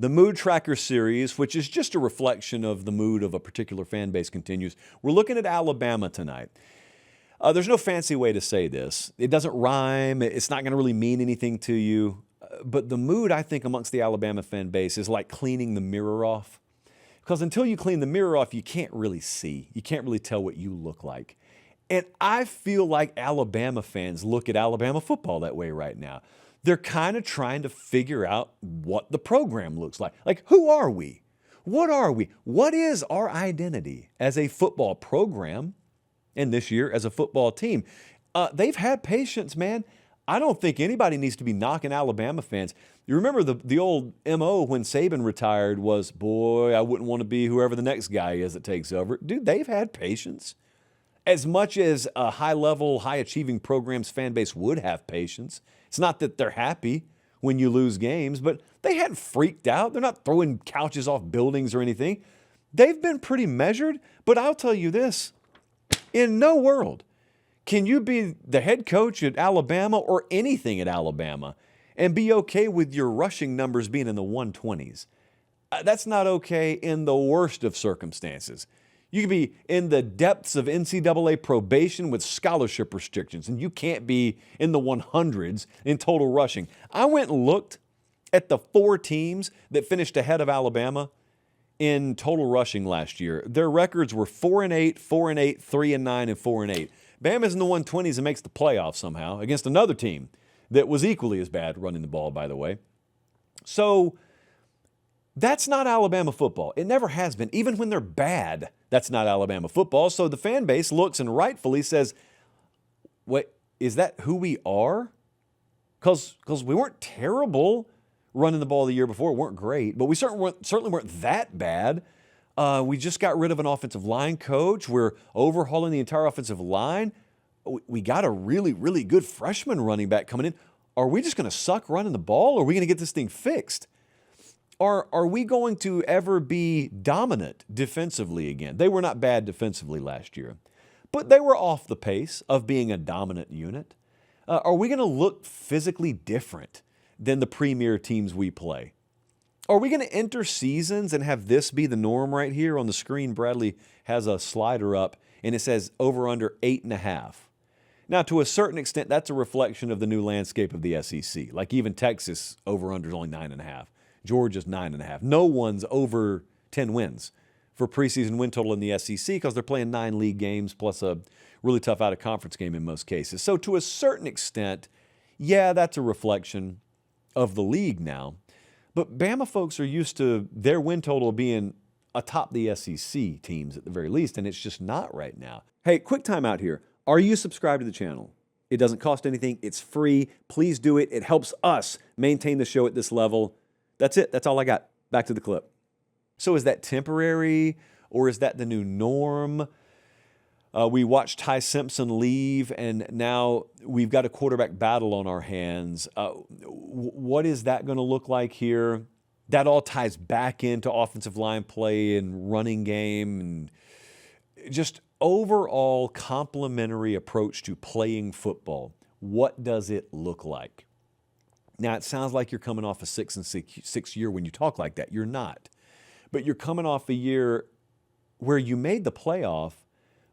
The Mood Tracker series, which is just a reflection of the mood of a particular fan base, continues. We're looking at Alabama tonight. There's no fancy way to say this. It doesn't rhyme. It's not going to really mean anything to you. But the mood, I think, amongst the Alabama fan base is like cleaning the mirror off. Because until you clean the mirror off, you can't really see. You can't really tell what you look like. And I feel like Alabama fans look at Alabama football that way right now. They're kind of trying to figure out what the program looks like. Like, who are we? What are we? What is our identity as a football program and this year as a football team? They've had patience, man. I don't think anybody needs to be knocking Alabama fans. You remember the old MO when Saban retired was, boy, I wouldn't want to be whoever the next guy is that takes over. Dude, they've had patience. As much as a high-level, high-achieving program's fan base would have patience, it's not that they're happy when you lose games, but they hadn't freaked out. They're not throwing couches off buildings or anything. They've been pretty measured, but I'll tell you this, in no world can you be the head coach at Alabama or anything at Alabama and be okay with your rushing numbers being in the 120s. That's not okay in the worst of circumstances. You could be in the depths of NCAA probation with scholarship restrictions, and you can't be in the 100s in total rushing. I went and looked at the 4 teams that finished ahead of Alabama in total rushing last year. Their records were 4-8, 4-8, 3-9, and 4-8. Bama's in the 120s and makes the playoffs somehow against another team that was equally as bad running the ball, by the way. So that's not Alabama football. It never has been. Even when they're bad, that's not Alabama football. So the fan base looks and rightfully says, wait, is that who we are? Because we weren't terrible running the ball the year before. We weren't great, but we certainly weren't that bad. We just got rid of an offensive line coach. We're overhauling the entire offensive line. We got a really, really good freshman running back coming in. Are we just going to suck running the ball, or are we going to get this thing fixed? Are we going to ever be dominant defensively again? They were not bad defensively last year, but they were off the pace of being a dominant unit. Are we going to look physically different than the premier teams we play? Are we going to enter seasons and have this be the norm right here on the screen? Bradley has a slider up, and it says over under 8.5. Now, to a certain extent, that's a reflection of the new landscape of the SEC. Like even Texas over under is only 9.5. Georgia's 9.5. No one's over 10 wins for preseason win total in the SEC because they're playing 9 league games plus a really tough out-of-conference game in most cases. So to a certain extent, yeah, that's a reflection of the league now. But Bama folks are used to their win total being atop the SEC teams at the very least, and it's just not right now. Hey, quick time out here. Are you subscribed to the channel? It doesn't cost anything. It's free. Please do it. It helps us maintain the show at this level. That's it. That's all I got. Back to the clip. So is that temporary or is that the new norm? We watched Ty Simpson leave, and now we've got a quarterback battle on our hands. What is that going to look like here? That all ties back into offensive line play and running game and just overall complementary approach to playing football. What does it look like? Now, it sounds like you're coming off a 6-6 year when you talk like that. You're not. But you're coming off a year where you made the playoff,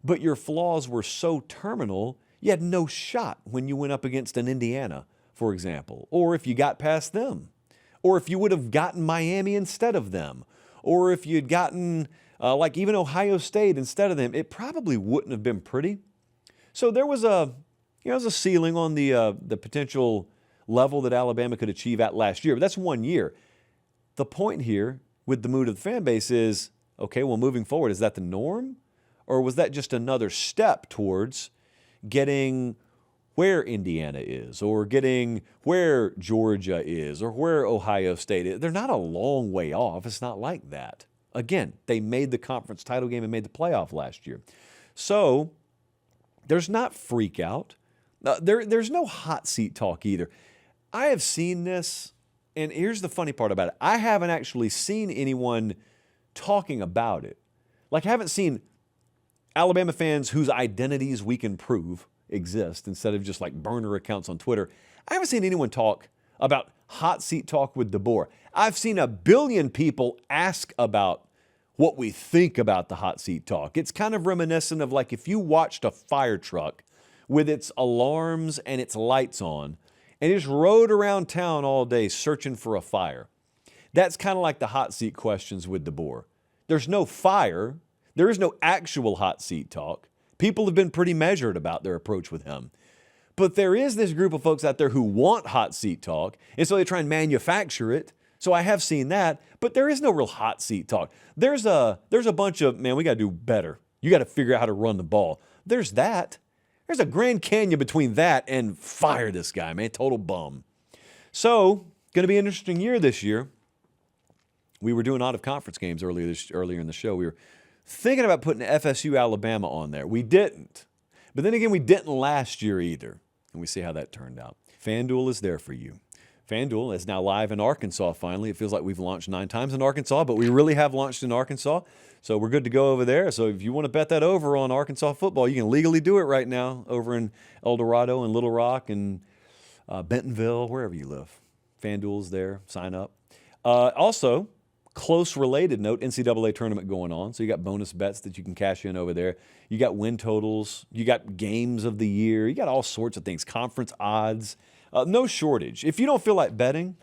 but your flaws were so terminal, you had no shot when you went up against an Indiana, for example, or if you got past them, or if you would have gotten Miami instead of them, or if you'd gotten like even Ohio State instead of them. It probably wouldn't have been pretty. So there was a ceiling on the potential level that Alabama could achieve at last year. But that's 1 year. The point here with the mood of the fan base is, okay, well, moving forward, is that the norm? Or was that just another step towards getting where Indiana is, or getting where Georgia is, or where Ohio State is? They're not a long way off. It's not like that. Again, they made the conference title game and made the playoff last year. So there's not freak out. There's no hot seat talk either. I have seen this, and here's the funny part about it. I haven't actually seen anyone talking about it. Like, I haven't seen Alabama fans whose identities we can prove exist instead of just like burner accounts on Twitter. I haven't seen anyone talk about Hot Seat Talk with DeBoer. I've seen a billion people ask about what we think about the Hot Seat Talk. It's kind of reminiscent of like if you watched a fire truck with its alarms and its lights on and just rode around town all day searching for a fire. That's kind of like the hot seat questions with DeBoer. There's no fire. There is no actual hot seat talk. People have been pretty measured about their approach with him. But there is this group of folks out there who want hot seat talk, and so they try and manufacture it. So I have seen that, but there is no real hot seat talk. There's a bunch of, man, we got to do better. You got to figure out how to run the ball. There's that. There's a Grand Canyon between that and fire this guy, man, total bum. So, going to be an interesting year this year. We were doing out-of-conference games earlier in the show. We were thinking about putting FSU Alabama on there. We didn't. But then again, we didn't last year either. And we see how that turned out. FanDuel is there for you. FanDuel is now live in Arkansas finally. It feels like we've launched 9 times in Arkansas, but we really have launched in Arkansas. So we're good to go over there. So if you want to bet that over on Arkansas football, you can legally do it right now over in El Dorado and Little Rock and Bentonville, wherever you live. FanDuel's there. Sign up. Also, close related note, NCAA tournament going on. So you got bonus bets that you can cash in over there. You got win totals. You got games of the year. You got all sorts of things. Conference odds. No shortage. If you don't feel like betting,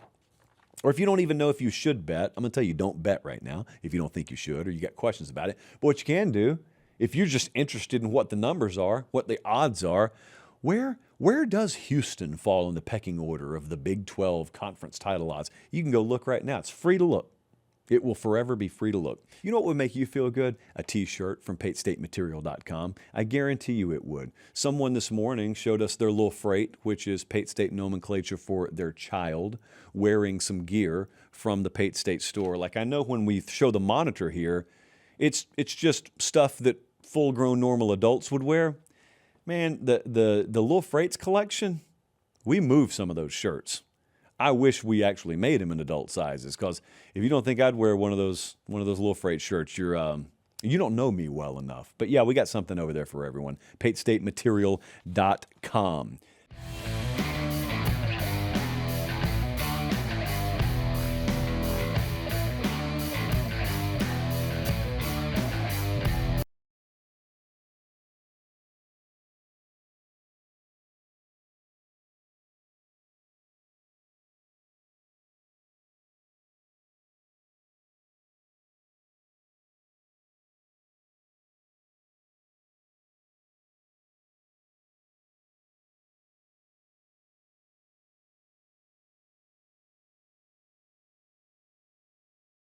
or if you don't even know if you should bet, I'm going to tell you don't bet right now if you don't think you should or you got questions about it. But what you can do, if you're just interested in what the numbers are, what the odds are, where does Houston fall in the pecking order of the Big 12 conference title odds? You can go look right now. It's free to look. It will forever be free to look. You know what would make you feel good? A t-shirt from PateStateMaterial.com. I guarantee you it would. Someone this morning showed us their little freight, which is Pate State nomenclature for their child, wearing some gear from the Pate State store. Like I know when we show the monitor here, it's just stuff that full-grown normal adults would wear. Man, the little freights collection, we moved some of those shirts. I wish we actually made them in adult sizes, because if you don't think I'd wear one of those little freight shirts, you don't know me well enough. But yeah, we got something over there for everyone. PateStateMaterial.com.